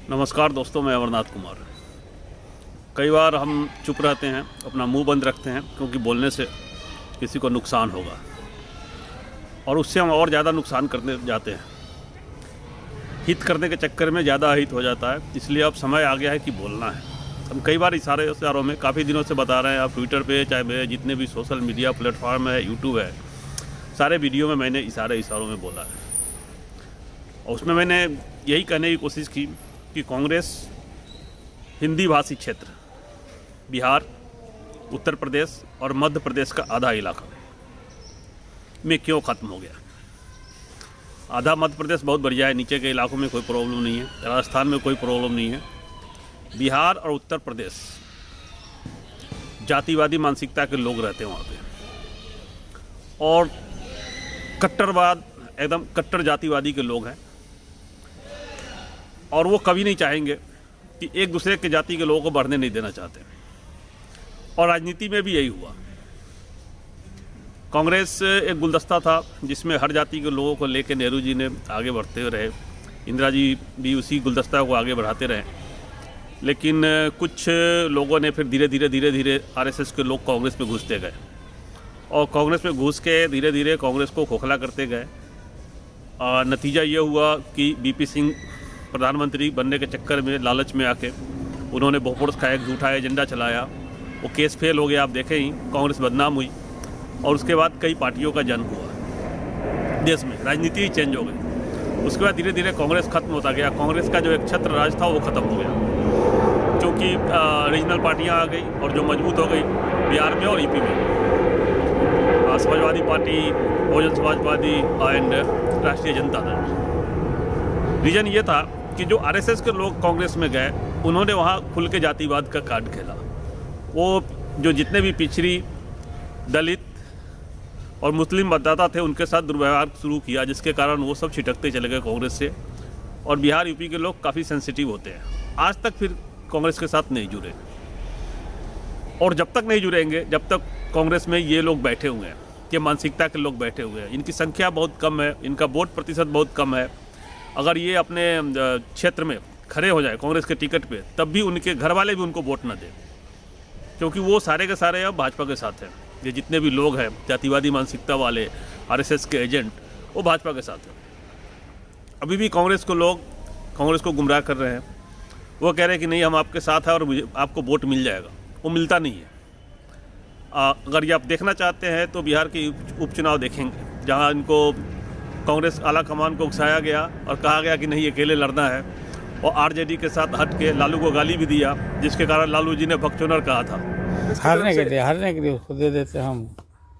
नमस्कार दोस्तों, मैं अमरनाथ कुमार। कई बार हम चुप रहते हैं, अपना मुंह बंद रखते हैं, क्योंकि बोलने से किसी को नुकसान होगा और उससे हम और ज़्यादा नुकसान करने जाते हैं। हित करने के चक्कर में ज़्यादा हित हो जाता है, इसलिए अब समय आ गया है कि बोलना है। हम कई बार इशारों में काफ़ी दिनों से बता रहे हैं, आप ट्विटर पे चाहे मेरे जितने भी सोशल मीडिया प्लेटफॉर्म है, यूट्यूब है, सारे वीडियो में मैंने इशारों में बोला है। और उसमें मैंने यही कहने की कोशिश की कि कांग्रेस हिंदी भाषी क्षेत्र बिहार, उत्तर प्रदेश और मध्य प्रदेश का आधा इलाका में क्यों ख़त्म हो गया। आधा मध्य प्रदेश बहुत बढ़िया है, नीचे के इलाकों में कोई प्रॉब्लम नहीं है, राजस्थान में कोई प्रॉब्लम नहीं है। बिहार और उत्तर प्रदेश जातिवादी मानसिकता के लोग रहते हैं वहाँ पे, और कट्टरवाद, एकदम कट्टर जातिवादी के लोग हैं, और वो कभी नहीं चाहेंगे कि एक दूसरे के जाति के लोगों को बढ़ने नहीं देना चाहते। और राजनीति में भी यही हुआ। कांग्रेस एक गुलदस्ता था जिसमें हर जाति के लोगों को लेकर नेहरू जी ने आगे बढ़ते रहे, इंदिरा जी भी उसी गुलदस्ता को आगे बढ़ाते रहे। लेकिन कुछ लोगों ने फिर धीरे धीरे आरएसएस के लोग कांग्रेस में घुसते गए, और कांग्रेस में घुस के धीरे धीरे कांग्रेस को खोखला करते गए। नतीजा ये हुआ कि बीपी सिंह प्रधानमंत्री बनने के चक्कर में, लालच में आके उन्होंने बहुफोर्स का एक झूठा एजेंडा चलाया। वो केस फेल हो गया, आप देखें ही, कांग्रेस बदनाम हुई। और उसके बाद कई पार्टियों का जन्म हुआ, देश में राजनीति ही चेंज हो गई। उसके बाद धीरे धीरे कांग्रेस खत्म होता गया। कांग्रेस का जो एक छत्र राज था वो ख़त्म हो गया, क्योंकि रीजनल पार्टियाँ आ गई और जो मजबूत हो गई बिहार में और यूपी में, Samajwadi party, Bahujan Samaj party and राष्ट्रीय जनता दल। रीजन ये था कि जो आरएसएस के लोग कांग्रेस में गए, उन्होंने वहाँ खुल के जातिवाद का कार्ड खेला। वो जो जितने भी पिछड़ी, दलित और मुस्लिम मतदाता थे, उनके साथ दुर्व्यवहार शुरू किया, जिसके कारण वो सब छिटकते चले गए कांग्रेस से। और बिहार यूपी के लोग काफ़ी सेंसिटिव होते हैं, आज तक फिर कांग्रेस के साथ नहीं जुड़े। और जब तक नहीं जुड़ेंगे, जब तक कांग्रेस में ये लोग बैठे हुए हैं, ये मानसिकता के लोग बैठे हुए हैं, इनकी संख्या बहुत कम है, इनका वोट प्रतिशत बहुत कम है। अगर ये अपने क्षेत्र में खड़े हो जाए कांग्रेस के टिकट पे, तब भी उनके घर वाले भी उनको वोट ना दें, क्योंकि वो सारे के सारे अब भाजपा के साथ हैं। ये जितने भी लोग हैं जातिवादी मानसिकता वाले, आरएसएस के एजेंट, वो भाजपा के साथ हैं। अभी भी कांग्रेस को लोग कांग्रेस को गुमराह कर रहे हैं। वो कह रहे हैं कि नहीं, हम आपके साथ हैं और आपको वोट मिल जाएगा। वो मिलता नहीं है। अगर ये आप देखना चाहते हैं तो बिहार के उपचुनाव देखेंगे, जहाँ इनको कांग्रेस आला कमान को उकसाया गया और कहा गया कि नहीं, अकेले लड़ना है, और आरजेडी के साथ हट के लालू को गाली भी दिया, जिसके कारण लालू जी ने भगचोनर कहा था। हारने के लिए उसको दे देते हम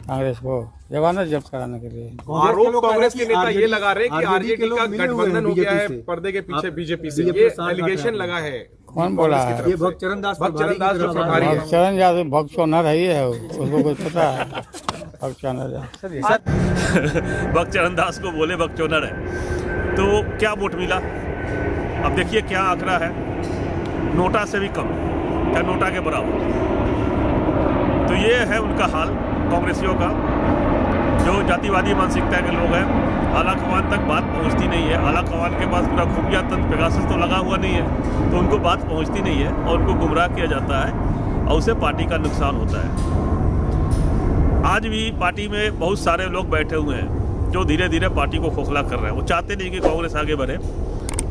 कांग्रेस को, जमानत जब्त कराने के लिए। आरोप कांग्रेस के नेता ये लगा रहे कि आरजेडी का गठबंधन हो गया है पर्दे के पीछे बीजेपी से, ये एलिगेशन लगा है। कौन बोला है? ये भक्तचरण दास प्रभारी है। भक्तचरण दास भक्तचोनर है, ही है, उसको कुछ पता है? भक्तचोनर भक्तचरण दास को बोले भगचोनर है, तो क्या वोट मिला? अब देखिए क्या आंकड़ा है, नोटा से भी कम या नोटा के बराबर। तो ये है उनका हाल कांग्रेसियों का। जो जातिवादी मानसिकता के लोग हैं, आला कमान तक बात पहुंचती नहीं है। आला कमान के पास पूरा खुफिया तंत्र पेगासस तो लगा हुआ नहीं है, तो उनको बात पहुंचती नहीं है और उनको गुमराह किया जाता है, और उससे पार्टी का नुकसान होता है। आज भी पार्टी में बहुत सारे लोग बैठे हुए हैं जो धीरे धीरे पार्टी को खोखला कर रहे हैं। वो चाहते नहीं कि कांग्रेस आगे बढ़े,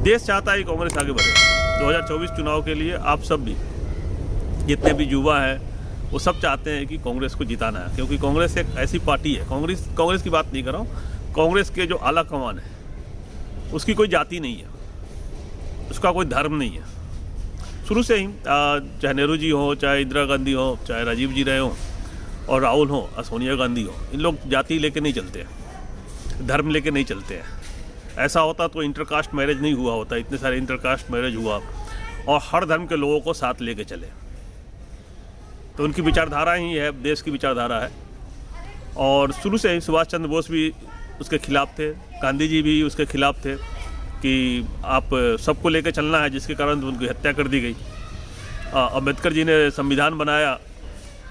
देश चाहता है कि कांग्रेस आगे बढ़े। 2024 चुनाव के लिए आप सब भी, जितने भी युवा हैं, वो सब चाहते हैं कि कांग्रेस को जिताना है, क्योंकि कांग्रेस एक ऐसी पार्टी है, कांग्रेस की बात नहीं कर रहा हूँ, कांग्रेस के जो आला कमान है, उसकी कोई जाति नहीं है, उसका कोई धर्म नहीं है। शुरू से ही चाहे नेहरू जी हो, चाहे इंदिरा गांधी हो, चाहे राजीव जी रहे हों, और राहुल हो, सोनिया गांधी हो, इन लोग जाति लेके नहीं चलते हैं, धर्म लेके नहीं चलते हैं। ऐसा होता तो इंटरकास्ट मैरिज नहीं हुआ होता, इतने सारे इंटरकास्ट मैरिज हुआ, और हर धर्म के लोगों को साथ लेके चले। तो उनकी विचारधारा ही है, देश की विचारधारा है। और शुरू से ही सुभाष चंद्र बोस भी उसके खिलाफ थे, गांधी जी भी उसके खिलाफ थे कि आप सबको लेकर चलना है, जिसके कारण उनकी हत्या कर दी गई। अम्बेडकर जी ने संविधान बनाया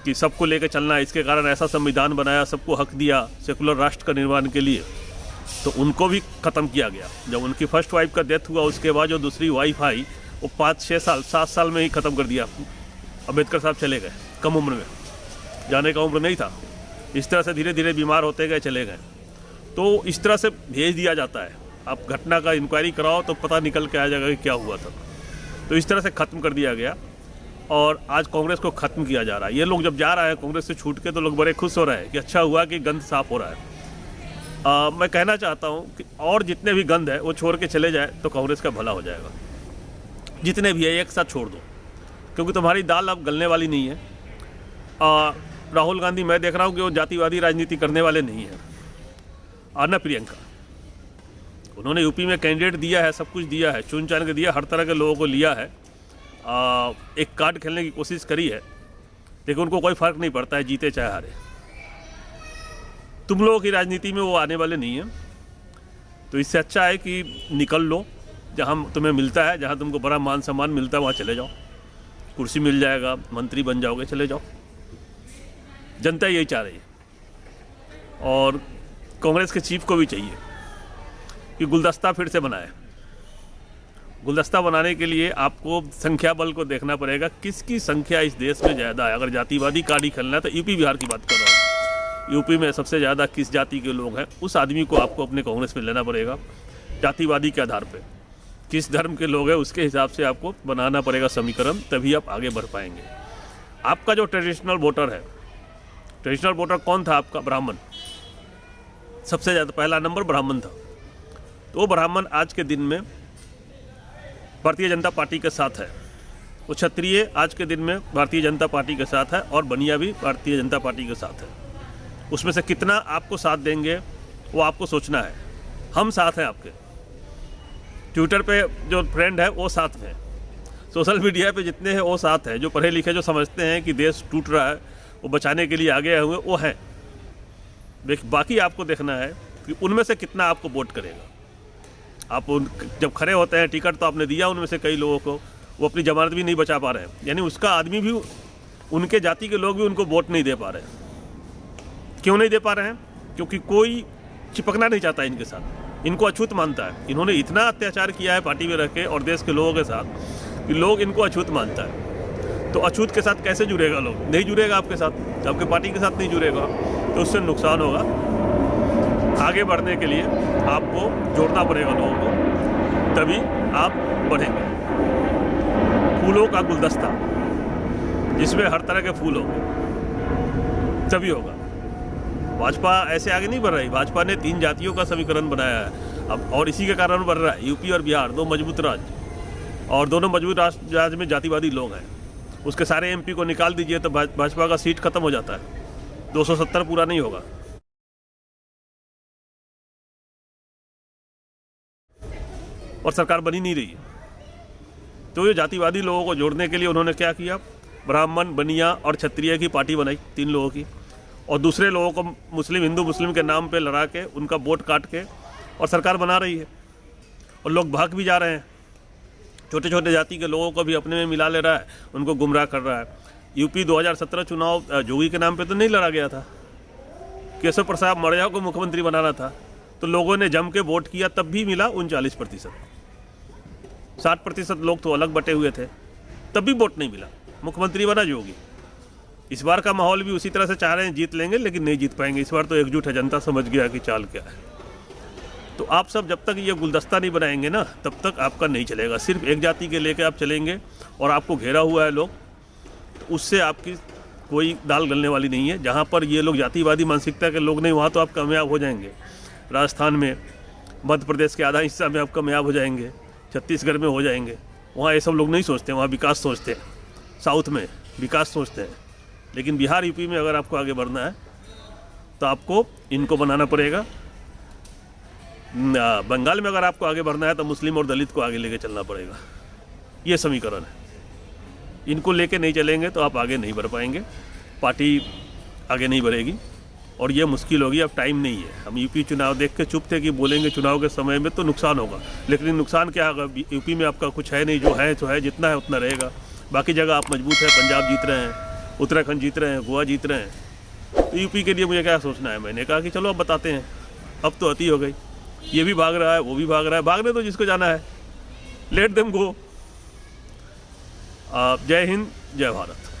कि सबको लेकर चलना है, इसके कारण ऐसा संविधान बनाया, सबको हक दिया सेकुलर राष्ट्र का निर्माण के लिए। तो उनको भी ख़त्म किया गया। जब उनकी फर्स्ट वाइफ का डेथ हुआ, उसके बाद जो दूसरी वाइफ आई वो 5, 6 साल, 7 साल में ही ख़त्म कर दिया। अम्बेडकर साहब चले गए कम उम्र में, जाने का उम्र नहीं था। इस तरह से धीरे धीरे बीमार होते गए, चले गए। तो इस तरह से भेज दिया जाता है। आप घटना का इंक्वायरी कराओ तो पता निकल के आ जाएगा कि क्या हुआ था। तो इस तरह से ख़त्म कर दिया गया और आज कांग्रेस को ख़त्म किया जा रहा है। ये लोग जब जा रहा है कांग्रेस से छूट के तो लोग बड़े खुश हो रहे हैं कि अच्छा हुआ कि गंद साफ हो रहा है। मैं कहना चाहता हूँ कि और जितने भी गंद है वो छोड़ के चले जाए तो कांग्रेस का भला हो जाएगा। जितने भी है एक साथ छोड़ दो, क्योंकि तुम्हारी दाल अब गलने वाली नहीं है। राहुल गांधी, मैं देख रहा हूँ कि वो जातिवादी राजनीति करने वाले नहीं हैं। और न प्रियंका, उन्होंने यूपी में कैंडिडेट दिया है, सब कुछ दिया है, चुन चान के दिया, हर तरह के लोगों को लिया है। एक कार्ड खेलने की कोशिश करी है, लेकिन उनको कोई फ़र्क नहीं पड़ता है, जीते चाहे हारे। तुम लोगों की राजनीति में वो आने वाले नहीं हैं। तो इससे अच्छा है कि निकल लो, जहाँ तुम्हें मिलता है, जहाँ तुमको बड़ा मान सम्मान मिलता है वहाँ चले जाओ, कुर्सी मिल जाएगा, मंत्री बन जाओगे, चले जाओ। जनता यही चाह रही है और कांग्रेस के चीफ को भी चाहिए कि गुलदस्ता फिर से बनाए। गुलदस्ता बनाने के लिए आपको संख्या बल को देखना पड़ेगा, किसकी संख्या इस देश में ज़्यादा है। अगर जातिवादी कार्ड ही खेलना है तो यूपी बिहार की बात कर रहा हूँ, यूपी में सबसे ज़्यादा किस जाति के लोग हैं, उस आदमी को आपको अपने कांग्रेस में लेना पड़ेगा। जातिवादी के आधार पर किस धर्म के लोग हैं उसके हिसाब से आपको बनाना पड़ेगा समीकरण, तभी आप आगे बढ़ पाएंगे। आपका जो ट्रेडिशनल वोटर है, ट्रेडिशनल वोटर कौन था आपका? ब्राह्मण। सबसे ज़्यादा पहला नंबर ब्राह्मण था। तो वो ब्राह्मण आज के दिन में भारतीय जनता पार्टी के साथ है। वो क्षत्रिय आज के दिन में भारतीय जनता पार्टी के साथ है और बनिया भी भारतीय जनता पार्टी के साथ है। उसमें से कितना आपको साथ देंगे वो आपको सोचना है। हम साथ हैं आपके। ट्विटर पे जो फ्रेंड है वो साथ में, सोशल मीडिया पे जितने हैं वो साथ हैं। जो पढ़े लिखे, जो समझते हैं कि देश टूट रहा है, वो बचाने के लिए आगे आए हुए वो हैं। बाकी आपको देखना है कि उनमें से कितना आपको वोट करेगा। आप जब खड़े होते हैं टिकट तो आपने दिया उनमें से कई लोगों को, वो अपनी जमानत भी नहीं बचा पा रहे हैं, यानी उसका आदमी भी, उनके जाति के लोग भी उनको वोट नहीं दे पा रहे हैं। क्यों नहीं दे पा रहे हैं? क्योंकि कोई चिपकना नहीं चाहता इनके साथ, इनको अछूत मानता है। इन्होंने इतना अत्याचार किया है पार्टी में रह के और देश के लोगों के साथ कि लोग इनको अछूत मानता है। तो अछूत के साथ कैसे जुड़ेगा? लोग नहीं जुड़ेगा आपके साथ, आपके पार्टी के साथ नहीं जुड़ेगा, तो उससे नुकसान होगा। आगे बढ़ने के लिए आपको जोड़ना पड़ेगा लोगों को, तभी आप बढ़ेंगे। फूलों का गुलदस्ता जिसमें हर तरह के फूल होंगे तभी होगा। भाजपा ऐसे आगे नहीं बढ़ रही। भाजपा ने 3 जातियों का समीकरण बनाया है अब, और इसी के कारण बढ़ रहा है। यूपी और बिहार 2 मजबूत राज्य, और दोनों मजबूत राज्य में जातिवादी लोग हैं। उसके सारे एमपी को निकाल दीजिए तो भाजपा का सीट खत्म हो जाता है, 270 पूरा नहीं होगा। और सरकार बनी नहीं रही है। तो ये जातिवादी लोगों को जोड़ने के लिए उन्होंने क्या किया? ब्राह्मण, बनिया और क्षत्रिय की पार्टी बनाई, 3 लोगों की, और दूसरे लोगों को मुस्लिम, हिंदू मुस्लिम के नाम पे लड़ा के उनका वोट काट के और सरकार बना रही है। और लोग भाग भी जा रहे हैं, छोटे छोटे जाति के लोगों को भी अपने में मिला ले रहा है, उनको गुमराह कर रहा है। यूपी 2017 चुनाव जोगी के नाम पे तो नहीं लड़ा गया था, केशव प्रसाद मौर्य को मुख्यमंत्री बनाना था, तो लोगों ने जम के वोट किया, तब भी मिला 39%। 60% लोग तो अलग बटे हुए थे, तब भी वोट नहीं मिला, मुख्यमंत्री बना जोगी। इस बार का माहौल भी उसी तरह से चाह रहे हैं, जीत लेंगे लेकिन नहीं जीत पाएंगे। इस बार तो एकजुट है, जनता समझ गया कि चाल क्या है। तो आप सब जब तक ये गुलदस्ता नहीं बनाएंगे ना, तब तक आपका नहीं चलेगा। सिर्फ एक जाति के लेके आप चलेंगे और आपको घेरा हुआ है लोग, तो उससे आपकी कोई दाल गलने वाली नहीं है। जहाँ पर ये लोग जातिवादी मानसिकता के लोग नहीं, वहाँ तो आप कामयाब हो जाएंगे। राजस्थान में, मध्य प्रदेश के आधा हिस्सा में आप कामयाब हो जाएंगे, छत्तीसगढ़ में हो जाएंगे। वहाँ ये सब लोग नहीं सोचते, वहाँ विकास सोचते हैं। साउथ में विकास सोचते हैं, लेकिन बिहार यूपी में अगर आपको आगे बढ़ना है तो आपको इनको बनाना पड़ेगा। बंगाल में अगर आपको आगे बढ़ना है तो मुस्लिम और दलित को आगे लेके चलना पड़ेगा। ये समीकरण है। इनको लेके नहीं चलेंगे तो आप आगे नहीं बढ़ पाएंगे, पार्टी आगे नहीं बढ़ेगी और ये मुश्किल होगी। अब टाइम नहीं है। हम यूपी चुनाव देख के चुप थे कि बोलेंगे चुनाव के समय में तो नुकसान होगा, लेकिन नुकसान क्या होगा? यूपी में आपका कुछ है नहीं, जो है तो है, जितना है उतना रहेगा। बाकी जगह आप मजबूत हैं, पंजाब जीत रहे हैं, उत्तराखंड जीत रहे हैं, गोवा जीत रहे हैं। तो यूपी के लिए मुझे क्या सोचना है? मैंने कहा कि चलो अब बताते हैं। अब तो अति हो गई, ये भी भाग रहा है, वो भी भाग रहा है। भागने तो जिसको जाना है, लेट देम गो। जय हिंद, जय भारत।